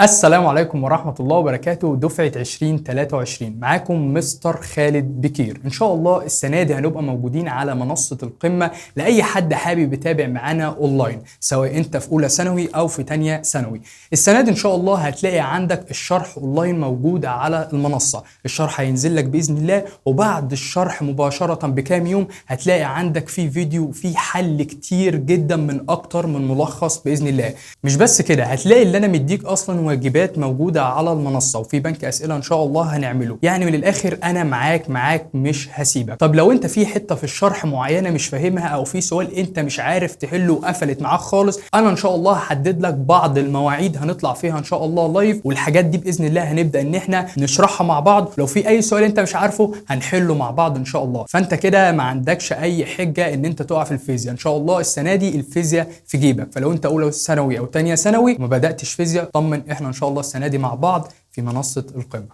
السلام عليكم ورحمة الله وبركاته. دفعة 2023 معاكم مستر خالد بكير. إن شاء الله السنة دي هنبقى موجودين على منصة القمة لأي حد حابب يتابع معانا أونلاين، سواء أنت في أولى ثانوي أو في تانية ثانوي. السنة دي إن شاء الله هتلاقي عندك الشرح أونلاين موجود على المنصة. الشرح هينزل لك بإذن الله، وبعد الشرح مباشرة بكام يوم هتلاقي عندك في فيديو فيه حل كتير جدا من أكتر من ملخص بإذن الله. مش بس كده، هتلاقي اللي أنا مديك أصلا واجبات موجودة على المنصة، وفي بنك أسئلة إن شاء الله هنعمله. يعني من الآخر أنا معاك مش هسيبك. طب لو أنت في حتة في الشرح معينة مش فاهمها، أو في سؤال أنت مش عارف تحله وقفلت معاك خالص، أنا إن شاء الله هحدد لك بعض المواعيد هنطلع فيها إن شاء الله لايف، والحاجات دي بإذن الله هنبدأ إن إحنا نشرحها مع بعض. لو في أي سؤال أنت مش عارفه هنحله مع بعض إن شاء الله. فأنت كده ما عندكش أي حجة إن أنت تقع في الفيزياء. إن شاء الله السنة دي الفيزياء في جيبك. فلو أنت أولى ثانوي أو تانية ثانوي وما بدأتش فيزياء، طمن، إحنا إن شاء الله السنة دي مع بعض في منصة القمة.